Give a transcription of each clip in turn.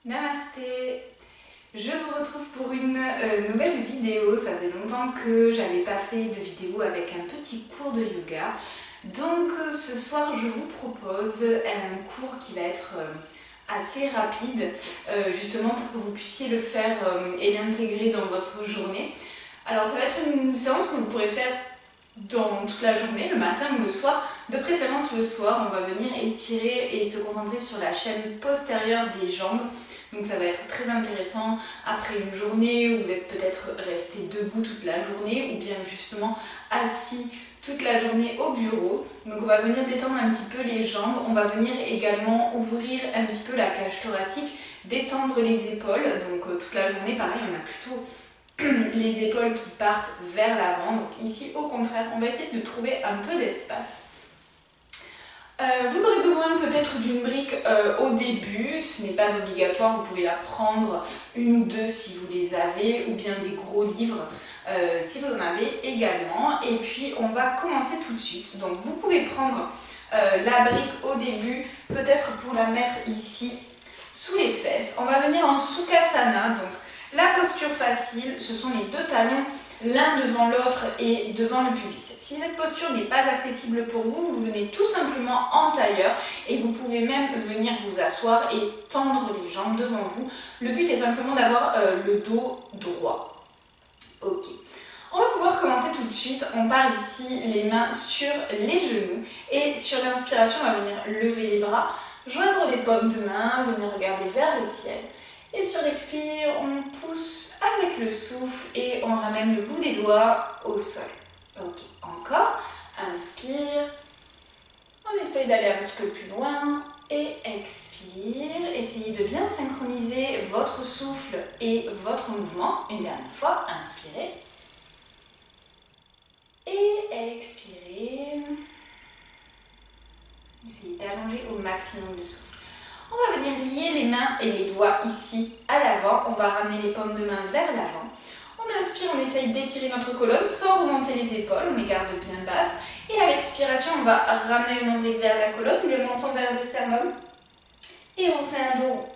Namasté. Je vous retrouve pour une nouvelle vidéo. Ça faisait longtemps que j'avais pas fait de vidéo avec un petit cours de yoga. Donc ce soir je vous propose un cours qui va être assez rapide, justement pour que vous puissiez le faire et l'intégrer dans votre journée. Alors ça va être une séance que vous pourrez faire dans toute la journée, le matin ou le soir, de préférence le soir. On va venir étirer et se concentrer sur la chaîne postérieure des jambes. Donc ça va être très intéressant après une journée où vous êtes peut-être resté debout toute la journée ou bien justement assis toute la journée au bureau. Donc on va venir détendre un petit peu les jambes, on va venir également ouvrir un petit peu la cage thoracique, détendre les épaules. Donc toute la journée pareil, on a plutôt les épaules qui partent vers l'avant. Donc ici au contraire, on va essayer de trouver un peu d'espace. Vous aurez besoin peut-être d'une brique au début, ce n'est pas obligatoire, vous pouvez la prendre une ou deux si vous les avez, ou bien des gros livres si vous en avez également. Et puis on va commencer tout de suite. Donc vous pouvez prendre la brique au début, peut-être pour la mettre ici sous les fesses. On va venir en Sukhasana, donc la posture facile, ce sont les deux talons l'un devant l'autre et devant le pubis. Si cette posture n'est pas accessible pour vous, vous venez tout simplement en tailleur et vous pouvez même venir vous asseoir et tendre les jambes devant vous. Le but est simplement d'avoir le dos droit. Ok. On va pouvoir commencer tout de suite. On part ici les mains sur les genoux et sur l'inspiration, on va venir lever les bras, joindre les paumes de main, venir regarder vers le ciel. Et sur l'expire, on pousse avec le souffle et on ramène le bout des doigts au sol. Ok, encore. Inspire. On essaye d'aller un petit peu plus loin. Et expire. Essayez de bien synchroniser votre souffle et votre mouvement. Une dernière fois, inspirez. Et expirez. Essayez d'allonger au maximum le souffle. On va venir lier les mains et les doigts ici à l'avant. On va ramener les paumes de main vers l'avant. On inspire, on essaye d'étirer notre colonne sans remonter les épaules. On les garde bien basses. Et à l'expiration, on va ramener le nombril vers la colonne, le menton vers le sternum. Et on fait un dos rond.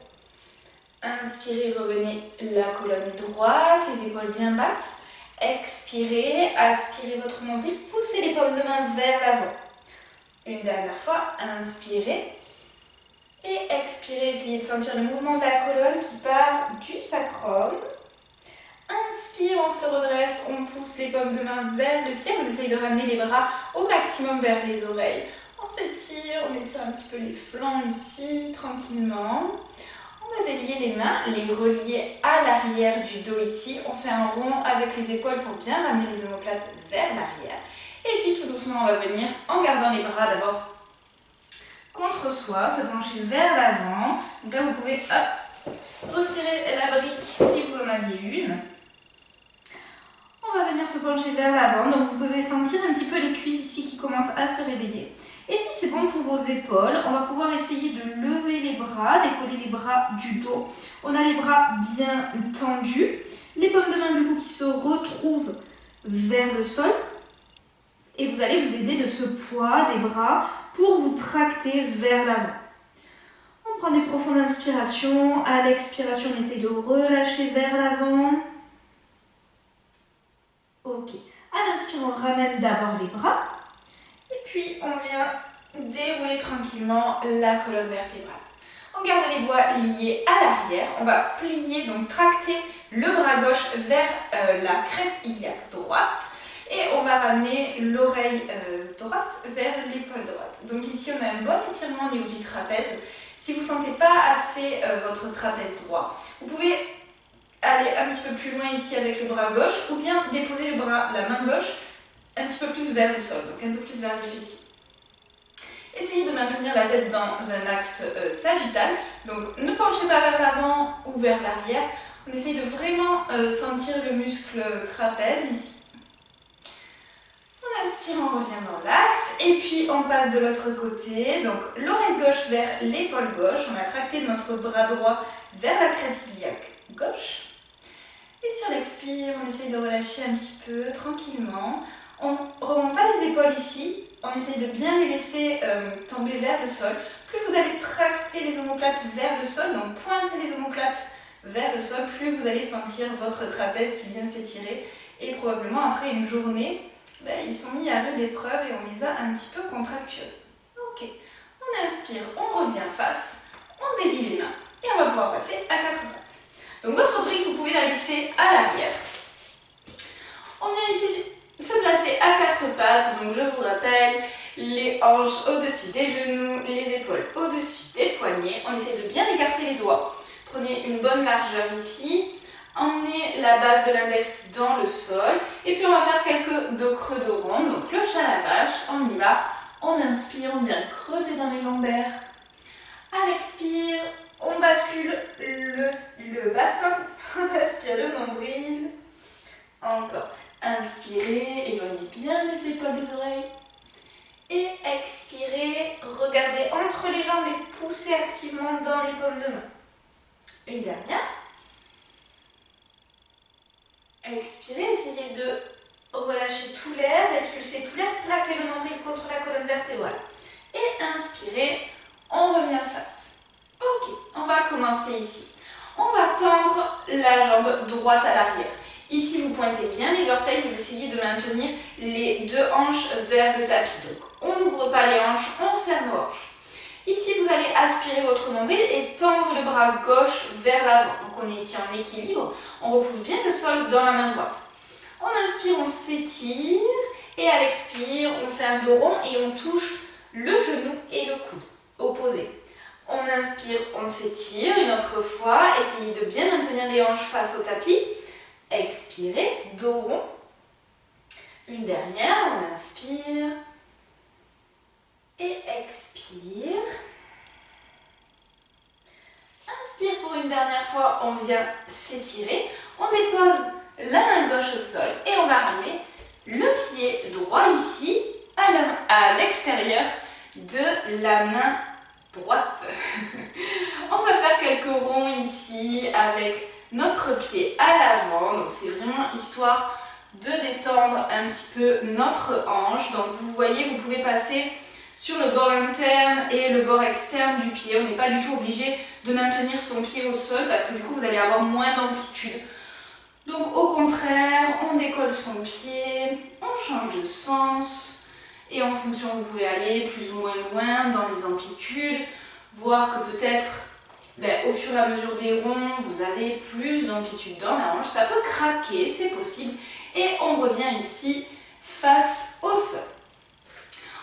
Inspirez, revenez, la colonne est droite, les épaules bien basses. Expirez, aspirez votre nombril, poussez les paumes de main vers l'avant. Une dernière fois, inspirez. Et expirez, essayez de sentir le mouvement de la colonne qui part du sacrum. Inspire, on se redresse, on pousse les paumes de main vers le ciel. On essaye de ramener les bras au maximum vers les oreilles. On s'étire, on étire un petit peu les flancs ici, tranquillement. On va délier les mains, les relier à l'arrière du dos ici. On fait un rond avec les épaules pour bien ramener les omoplates vers l'arrière. Et puis tout doucement, on va venir en gardant les bras d'abord contre soi, se pencher vers l'avant. Donc là, vous pouvez retirer la brique si vous en aviez une. On va venir se pencher vers l'avant. Donc vous pouvez sentir un petit peu les cuisses ici qui commencent à se réveiller. Et si c'est bon pour vos épaules, on va pouvoir essayer de lever les bras, décoller les bras du dos. On a les bras bien tendus, les paumes de main du coup qui se retrouvent vers le sol. Et vous allez vous aider de ce poids des bras pour vous tracter vers l'avant. On prend des profondes inspirations. À l'expiration, on essaye de relâcher vers l'avant. Ok. À l'inspire, on ramène d'abord les bras. Et puis, on vient dérouler tranquillement la colonne vertébrale. On garde les doigts liés à l'arrière. On va plier, donc tracter le bras gauche vers la crête iliaque droite. Et on va ramener l'oreille droite vers l'épaule droite. Donc ici, on a un bon étirement au niveau du trapèze. Si vous ne sentez pas assez votre trapèze droit, vous pouvez aller un petit peu plus loin ici avec le bras gauche ou bien déposer la main gauche un petit peu plus vers le sol, donc un peu plus vers les fessiers. Essayez de maintenir la tête dans un axe sagittal. Donc ne penchez pas vers l'avant ou vers l'arrière. On essaye de vraiment sentir le muscle trapèze ici. On inspire, on revient dans l'axe et puis on passe de l'autre côté. Donc l'oreille gauche vers l'épaule gauche. On a tracté notre bras droit vers la crête iliaque gauche. Et sur l'expire, on essaye de relâcher un petit peu tranquillement. On ne remonte pas les épaules ici. On essaye de bien les laisser tomber vers le sol. Plus plus vous allez tracter les omoplates vers le sol, donc pointer les omoplates vers le sol, plus vous allez sentir votre trapèze qui vient s'étirer. Et probablement après une journée, ils sont mis à rude épreuve et on les a un petit peu contracturés. Ok, on inspire, on revient face, on délie les mains et on va pouvoir passer à quatre pattes. Donc votre brique, vous pouvez la laisser à l'arrière. On vient ici se placer à quatre pattes, donc je vous rappelle, les hanches au-dessus des genoux, les épaules au-dessus des poignets. On essaie de bien écarter les doigts. Prenez une bonne largeur ici. Emmenez la base de l'index dans le sol. Et puis on va faire quelques dos creux dos rond. Donc le chat à la vache, on y va. On inspire, on vient creuser dans les lombaires. À l'expire, on bascule le bassin. On aspire le nombril. Encore. Inspirez, éloignez bien les épaules des oreilles. Et expirez, regardez entre les jambes et poussez activement dans les paumes de main. Une dernière. Expirez, essayez de relâcher tout l'air, d'expulser tout l'air, plaquez le nombril contre la colonne vertébrale. Et inspirez, on revient face. Ok, on va commencer ici. On va tendre la jambe droite à l'arrière. Ici, vous pointez bien les orteils, vous essayez de maintenir les deux hanches vers le tapis. Donc, on n'ouvre pas les hanches, on serre nos hanches. Ici, vous allez aspirer votre nombril et tendre le bras gauche vers l'avant. Donc, on est ici en équilibre. On repousse bien le sol dans la main droite. On inspire, on s'étire. Et à l'expire, on fait un dos rond et on touche le genou et le coude opposés. On inspire, on s'étire. Une autre fois, essayez de bien maintenir les hanches face au tapis. Expirez, dos rond. Une dernière, on inspire. Et expire. Inspire pour une dernière fois, on vient s'étirer. On dépose la main gauche au sol et on va ramener le pied droit ici à l'extérieur de la main droite. On va faire quelques ronds ici avec notre pied à l'avant. Donc c'est vraiment histoire de détendre un petit peu notre hanche. Donc vous voyez, vous pouvez passer sur le bord interne et le bord externe du pied. On n'est pas du tout obligé de maintenir son pied au sol parce que du coup vous allez avoir moins d'amplitude. Donc au contraire, on décolle son pied, on change de sens et en fonction vous pouvez aller plus ou moins loin dans les amplitudes, voir que peut-être au fur et à mesure des ronds, vous avez plus d'amplitude dans la hanche. Ça peut craquer, c'est possible. Et on revient ici face au sol.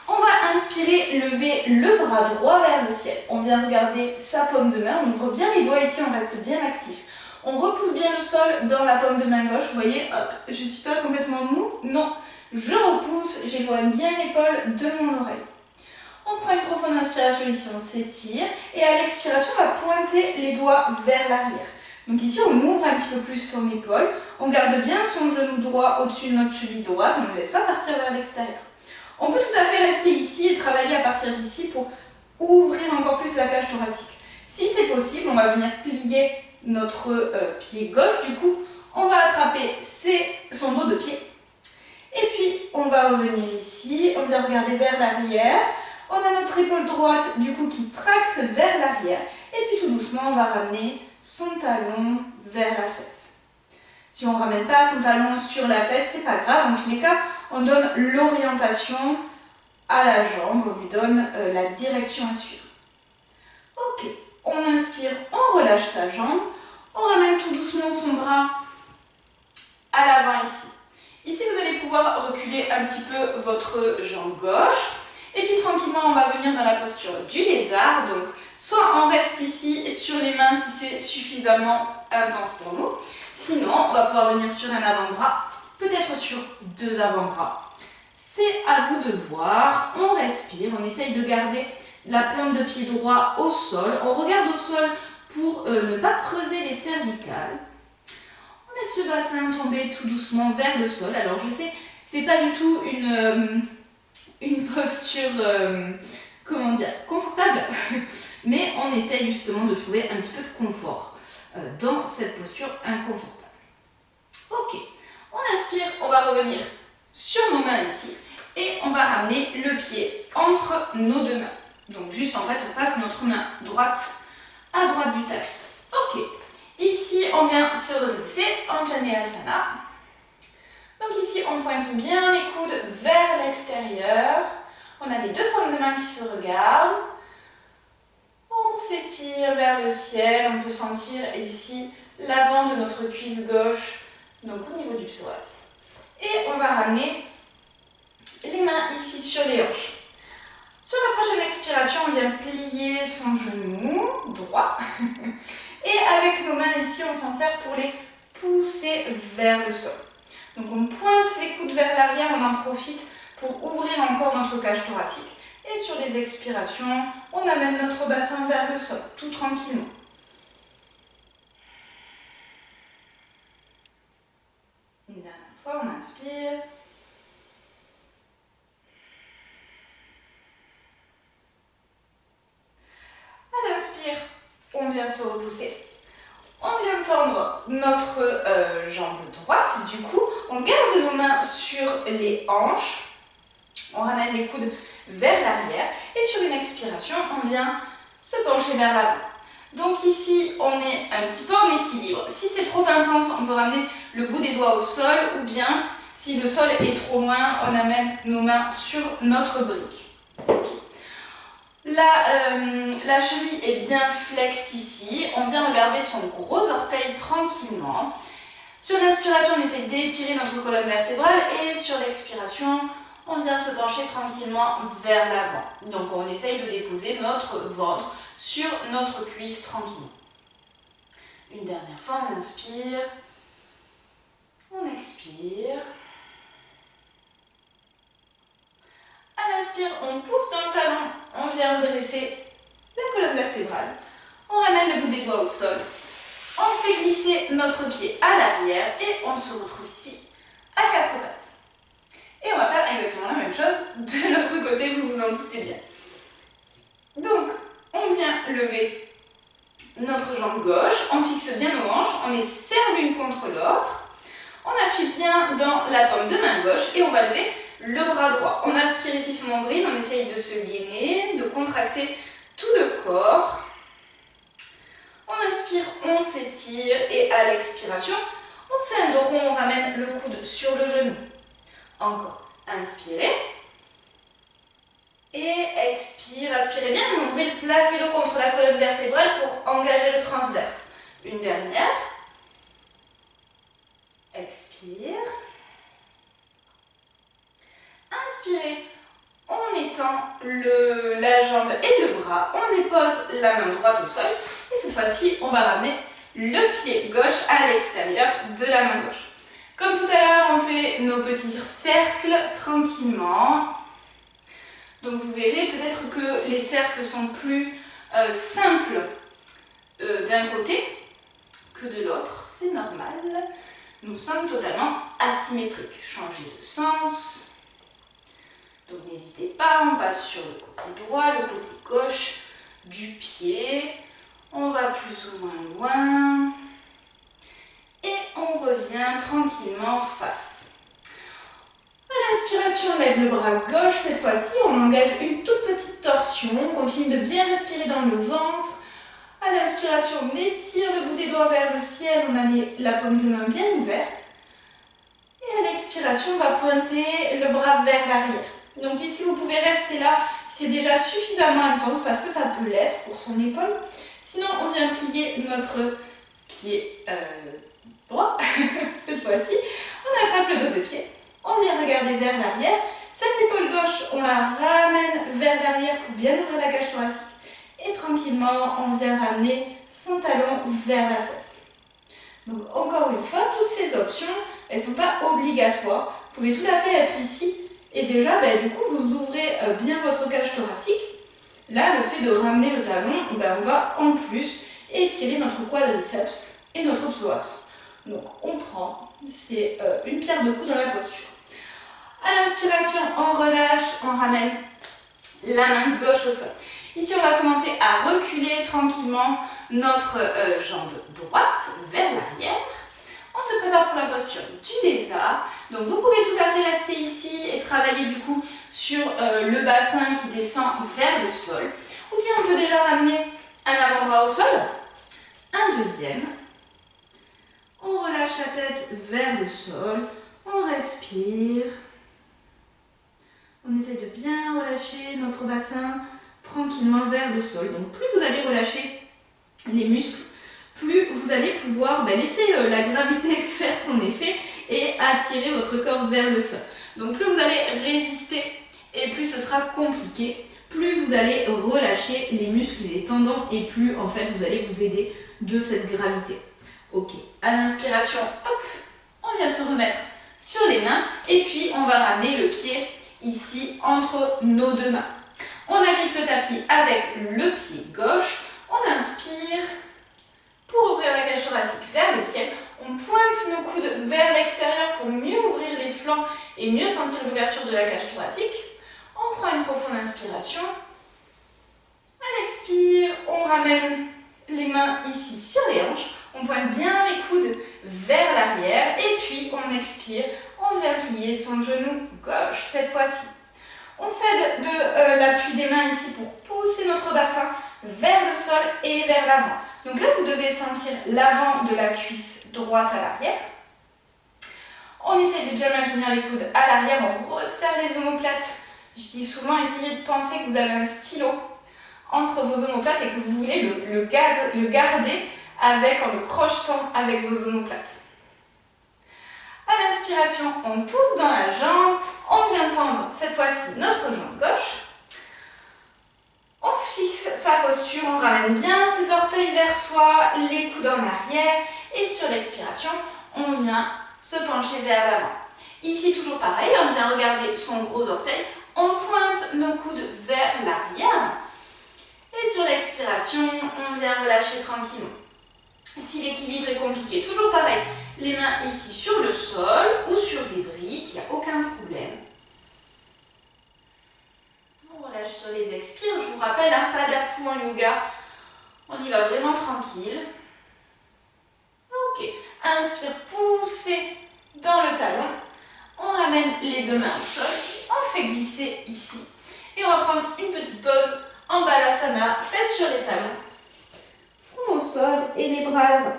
On va inspirer, lever le bras droit vers le ciel. On vient regarder sa paume de main. On ouvre bien les doigts ici, on reste bien actif. On repousse bien le sol dans la paume de main gauche. Vous voyez, hop, je ne suis pas complètement mou. Non, je repousse, j'éloigne bien l'épaule de mon oreille. On prend une profonde inspiration ici, on s'étire. Et à l'expiration, on va pointer les doigts vers l'arrière. Donc ici, on ouvre un petit peu plus son épaule. On garde bien son genou droit au-dessus de notre cheville droite. On ne laisse pas partir vers l'extérieur. On peut tout à fait rester ici et travailler à partir d'ici pour ouvrir encore plus la cage thoracique. Si c'est possible, on va venir plier notre pied gauche. Du coup, on va attraper son dos de pied. Et puis, on va revenir ici. On vient regarder vers l'arrière. On a notre épaule droite, du coup, qui tracte vers l'arrière. Et puis, tout doucement, on va ramener son talon vers la fesse. Si on ne ramène pas son talon sur la fesse, c'est pas grave. En tous les cas, on donne l'orientation à la jambe. On lui donne la direction à suivre. Ok. On inspire, on relâche sa jambe. On ramène tout doucement son bras à l'avant ici. Ici, vous allez pouvoir reculer un petit peu votre jambe gauche. Et puis tranquillement, on va venir dans la posture du lézard. Donc, soit on reste ici sur les mains si c'est suffisamment intense pour nous. Sinon, on va pouvoir venir sur un avant-bras, peut-être sur deux avant-bras. C'est à vous de voir. On respire, on essaye de garder la plante de pied droit au sol. On regarde au sol pour ne pas creuser les cervicales. On laisse le bassin tomber tout doucement vers le sol. Alors je sais, c'est pas du tout une posture, comment dire, confortable, mais on essaye justement de trouver un petit peu de confort dans cette posture inconfortable. Ok, on inspire, on va revenir sur nos mains ici et on va ramener le pied entre nos deux mains. Donc juste en fait on passe notre main droite à droite du tapis. Ok, ici on vient se redresser en Janeyasana. Donc ici on pointe bien les coudes vers l'extérieur. On a les deux paumes de main qui se regardent. On s'étire vers le ciel. On peut sentir ici l'avant de notre cuisse gauche, donc au niveau du psoas. Et on va ramener les mains ici sur les hanches. Sur la prochaine expiration, on vient plier son genou droit. Et avec nos mains ici, on s'en sert pour les pousser vers le sol. Donc on pointe les coudes vers l'arrière, on en profite pour ouvrir encore notre cage thoracique. Et sur les expirations, on amène notre bassin vers le sol, tout tranquillement. Une dernière fois, on inspire. À l'inspire, on vient se repousser. On vient tendre notre jambe droite. Du coup, on garde nos mains sur les hanches. On ramène les coudes vers l'arrière. Et sur une expiration, on vient se pencher vers l'avant. Donc ici, on est un petit peu en équilibre. Si c'est trop intense, on peut ramener le bout des doigts au sol. Ou bien, si le sol est trop loin, on amène nos mains sur notre brique. La cheville est bien flex ici. On vient regarder son gros orteil tranquillement. Sur l'inspiration, on essaie d'étirer notre colonne vertébrale. Et sur l'expiration, on vient se pencher tranquillement vers l'avant. Donc on essaye de déposer notre ventre sur notre cuisse tranquillement. Une dernière fois, on inspire. On expire. À l'inspire, on pousse dans le talon, on vient redresser la colonne vertébrale. On ramène le bout des doigts au sol. On fait glisser notre pied à l'arrière et on se retrouve ici à quatre pattes. Et on va faire exactement la même chose de l'autre côté, vous vous en doutez bien. Donc, on vient lever notre jambe gauche, on fixe bien nos hanches, on les serre l'une contre l'autre. On appuie bien dans la paume de main gauche et on va lever le bras droit. On inspire ici son nombril, on essaye de se gainer, de contracter tout le corps. On inspire, on s'étire et à l'expiration, on fait un dos rond, on ramène le coude sur le genou. Encore, inspirez. Et expire, aspirez bien le nombril, plaquez-le contre la colonne vertébrale pour engager le transverse. Une dernière. Expire. Inspirez, on étend la jambe et le bras, on dépose la main droite au sol et cette fois-ci on va ramener le pied gauche à l'extérieur de la main gauche. Comme tout à l'heure, on fait nos petits cercles tranquillement. Donc vous verrez peut-être que les cercles sont plus simples d'un côté que de l'autre, c'est normal. Nous sommes totalement asymétriques. Changez de sens. Donc n'hésitez pas, on passe sur le côté droit, le côté gauche du pied. On va plus ou moins loin. Et on revient tranquillement face. À l'inspiration, on lève le bras gauche. Cette fois-ci, on engage une toute petite torsion. On continue de bien respirer dans le ventre. À l'inspiration, on étire le bout des doigts vers le ciel. On a la paume de main bien ouverte. Et à l'expiration, on va pointer le bras vers l'arrière. Donc ici, vous pouvez rester là si c'est déjà suffisamment intense parce que ça peut l'être pour son épaule. Sinon, on vient plier notre pied droit. Cette fois-ci, on attrape le dos de pied. On vient regarder vers l'arrière. Cette épaule gauche, on la ramène vers l'arrière pour bien ouvrir la cage thoracique. Et tranquillement, on vient ramener son talon vers la fesse. Donc encore une fois, toutes ces options, elles ne sont pas obligatoires. Vous pouvez tout à fait être ici. Et déjà, du coup, vous ouvrez bien votre cage thoracique. Là, le fait de ramener le talon, on va en plus étirer notre quadriceps et notre psoas. Donc on prend, c'est une pierre de coups dans la posture. À l'inspiration, on relâche, on ramène la main gauche au sol. Ici, on va commencer à reculer tranquillement notre jambe droite vers l'arrière. On se prépare pour la posture du lézard. Donc vous pouvez tout à fait rester ici et travailler du coup sur le bassin qui descend vers le sol. Ou bien on peut déjà ramener un avant-bras au sol, un deuxième. On relâche la tête vers le sol, on respire. On essaie de bien relâcher notre bassin tranquillement vers le sol. Donc plus vous allez relâcher les muscles, plus vous allez pouvoir laisser la gravité faire son effet et attirer votre corps vers le sol. Donc plus vous allez résister et plus ce sera compliqué, plus vous allez relâcher les muscles et les tendons et plus en fait vous allez vous aider de cette gravité. Ok, à l'inspiration, hop, on vient se remettre sur les mains et puis on va ramener le pied ici entre nos deux mains. On agrippe le tapis avec le pied gauche, on inspire pour ouvrir la cage thoracique vers le ciel. On pointe nos coudes vers l'extérieur pour mieux ouvrir les flancs et mieux sentir l'ouverture de la cage thoracique. On prend une profonde inspiration. À l'expire, on ramène les mains ici sur les hanches. On pointe bien les coudes vers l'arrière et puis on expire. On vient plier son genou gauche cette fois-ci. On s'aide de l'appui des mains ici pour pousser notre bassin vers le sol et vers l'avant. Donc là, vous devez sentir l'avant de la cuisse droite à l'arrière. On essaie de bien maintenir les coudes à l'arrière, on resserre les omoplates. Je dis souvent, essayez de penser que vous avez un stylo entre vos omoplates et que vous voulez le garder en le crochetant avec vos omoplates. À l'inspiration, on pousse dans la jambe, on vient tendre cette fois-ci notre jambe gauche. On fixe sa posture, on ramène bien ses orteils vers soi, les coudes en arrière et sur l'expiration, on vient se pencher vers l'avant. Ici, toujours pareil, on vient regarder son gros orteil, on pointe nos coudes vers l'arrière et sur l'expiration, on vient relâcher tranquillement. Si l'équilibre est compliqué, toujours pareil, les mains ici sur le sol ou sur des briques, il n'y a aucun problème. On relâche sur les expires. Je vous rappelle, pas d'à-coups en yoga. On y va vraiment tranquille. Ok. Inspire, poussez dans le talon. On ramène les deux mains au sol. On fait glisser ici. Et on va prendre une petite pause en balasana, fesses sur les talons. Front au sol et les bras à l'avant.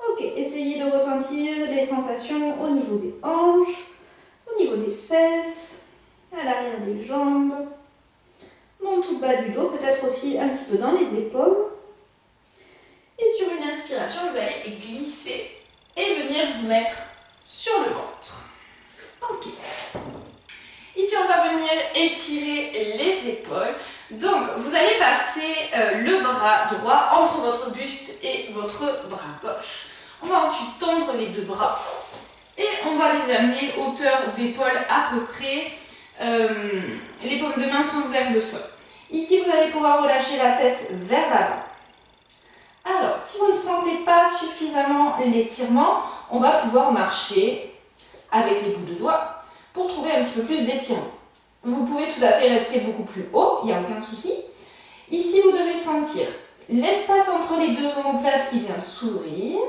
Ok, essayez de ressentir les sensations au niveau des hanches, au niveau des fesses, à l'arrière des jambes, dans tout le bas du dos, peut-être aussi un petit peu dans les épaules. Et sur une inspiration, vous allez glisser et venir vous mettre sur le ventre. Ok. Ici, on va venir étirer les épaules. Donc, vous allez passer le bras droit entre votre buste et votre bras gauche. On va ensuite tendre les deux bras et on va les amener hauteur d'épaule à peu près. Les paumes de main sont vers le sol. Ici, vous allez pouvoir relâcher la tête vers l'avant. Alors, si vous ne sentez pas suffisamment l'étirement, on va pouvoir marcher avec les bouts de doigts pour trouver un petit peu plus d'étirement. Vous pouvez tout à fait rester beaucoup plus haut, il n'y a aucun souci. Ici, vous devez sentir l'espace entre les deux omoplates qui vient s'ouvrir,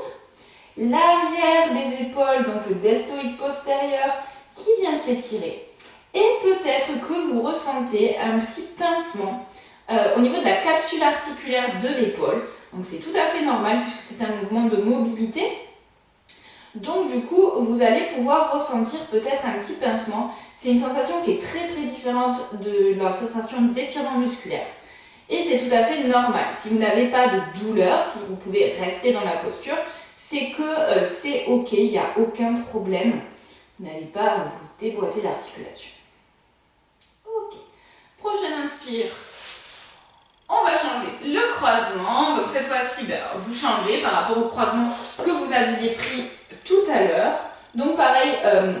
l'arrière des épaules, donc le deltoïde postérieur, qui vient s'étirer. Et peut-être que vous ressentez un petit pincement au niveau de la capsule articulaire de l'épaule. Donc c'est tout à fait normal puisque c'est un mouvement de mobilité. Donc du coup, vous allez pouvoir ressentir peut-être un petit pincement. C'est une sensation qui est très très différente de la sensation d'étirement musculaire. Et c'est tout à fait normal. Si vous n'avez pas de douleur, si vous pouvez rester dans la posture, c'est que c'est ok, il n'y a aucun problème. Vous n'allez pas vous déboîter l'articulation. Ok. Prochaine inspire. On va changer le croisement. Donc cette fois-ci, vous changez par rapport au croisement que vous aviez pris tout à l'heure. Donc pareil,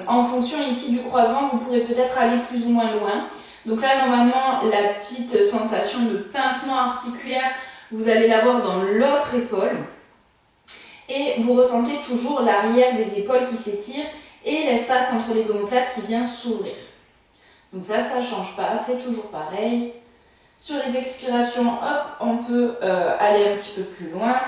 en fonction ici du croisement, vous pourrez peut-être aller plus ou moins loin. Donc là, normalement, la petite sensation de pincement articulaire, vous allez l'avoir dans l'autre épaule. Et vous ressentez toujours l'arrière des épaules qui s'étire et l'espace entre les omoplates qui vient s'ouvrir. Donc ça ne change pas, c'est toujours pareil. Sur les expirations, hop, on peut aller un petit peu plus loin.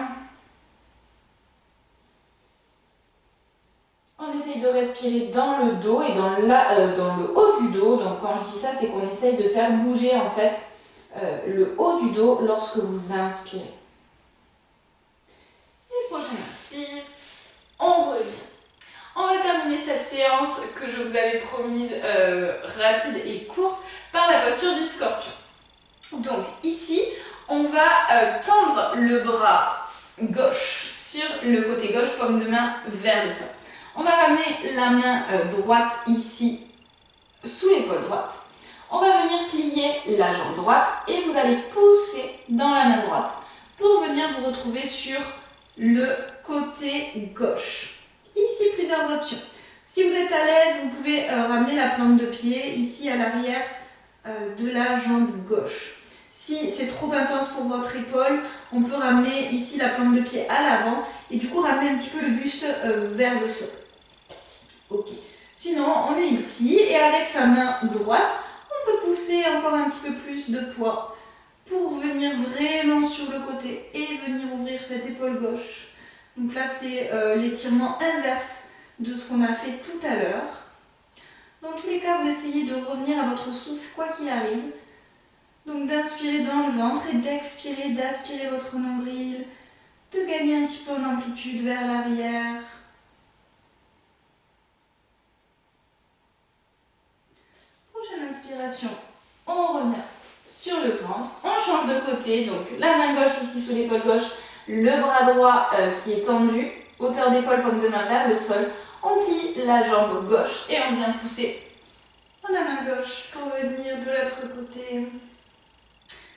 On essaye de respirer d'aspirer dans le dos et dans le haut du dos. Donc quand je dis ça, c'est qu'on essaye de faire bouger en fait le haut du dos lorsque vous inspirez. Et prochaine inspire, on revient. On va terminer cette séance que je vous avais promise rapide et courte par la posture du scorpion. Donc ici, on va tendre le bras gauche sur le côté gauche, paume de main vers le sol. On va ramener la main droite ici sous l'épaule droite. On va venir plier la jambe droite et vous allez pousser dans la main droite pour venir vous retrouver sur le côté gauche. Ici, plusieurs options. Si vous êtes à l'aise, vous pouvez ramener la plante de pied ici à l'arrière de la jambe gauche. Si c'est trop intense pour votre épaule, on peut ramener ici la plante de pied à l'avant et du coup ramener un petit peu le buste vers le sol. Ok. Sinon, on est ici et avec sa main droite, on peut pousser encore un petit peu plus de poids pour venir vraiment sur le côté et venir ouvrir cette épaule gauche. Donc là, c'est l'étirement inverse de ce qu'on a fait tout à l'heure. Dans tous les cas, vous essayez de revenir à votre souffle quoi qu'il arrive. Donc d'inspirer dans le ventre et d'expirer, d'aspirer votre nombril, de gagner un petit peu en amplitude vers l'arrière. Prochaine inspiration, on revient sur le ventre, on change de côté, donc la main gauche ici sous l'épaule gauche, le bras droit qui est tendu, hauteur d'épaule, paume de main vers le sol, on plie la jambe gauche et on vient pousser la main gauche pour venir de l'autre côté.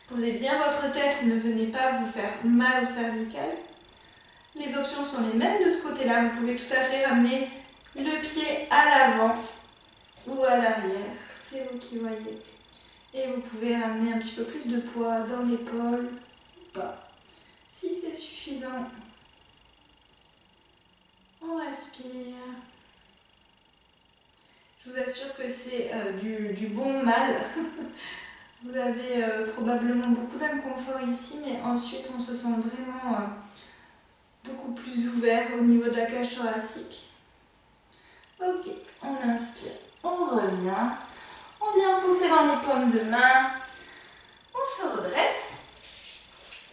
Posez bien votre tête, ne venez pas vous faire mal au cervical. Les options sont les mêmes de ce côté-là, vous pouvez tout à fait ramener le pied à l'avant ou à l'arrière, c'est vous qui voyez. Et vous pouvez ramener un petit peu plus de poids dans l'épaule ou pas. Si c'est suffisant, on respire. Je vous assure que c'est du bon mal. Vous avez probablement beaucoup d'inconfort ici, mais ensuite on se sent vraiment beaucoup plus ouvert au niveau de la cage thoracique. Ok, on inspire, on revient. On vient pousser dans les paumes de main. On se redresse.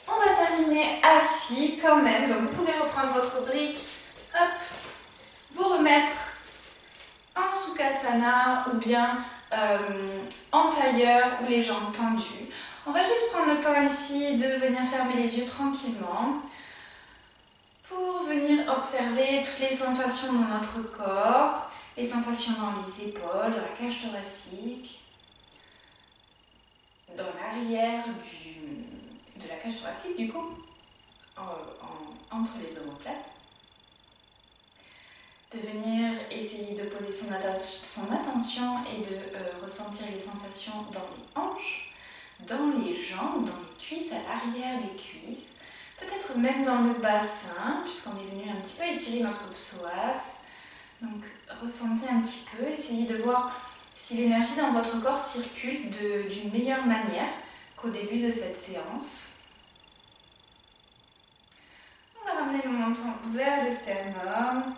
On va terminer assis quand même. Donc vous pouvez reprendre votre brique. Hop. Vous remettre en Sukhasana ou bien en tailleur ou les jambes tendues. On va juste prendre le temps ici de venir fermer les yeux tranquillement pour venir observer toutes les sensations dans notre corps, les sensations dans les épaules, dans la cage thoracique, dans l'arrière de la cage thoracique du coup, entre les omoplates. De venir essayer de poser son attention et de ressentir les sensations dans les hanches, dans les jambes, dans les cuisses, à l'arrière des cuisses, peut-être même dans le bassin, puisqu'on est venu un petit peu étirer notre psoas. Donc ressentez un petit peu, essayez de voir si l'énergie dans votre corps circule d'une meilleure manière qu'au début de cette séance. On va ramener le menton vers le sternum.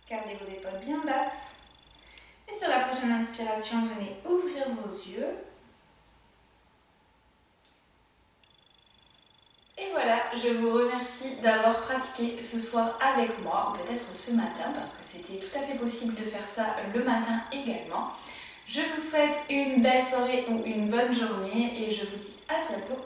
Gardez vos épaules bien basses. Et sur la prochaine inspiration, venez ouvrir vos yeux. Et voilà, je vous remercie d'avoir pratiqué ce soir avec moi, ou peut-être ce matin, parce que c'était tout à fait possible de faire ça le matin également. Je vous souhaite une belle soirée ou une bonne journée et je vous dis à bientôt.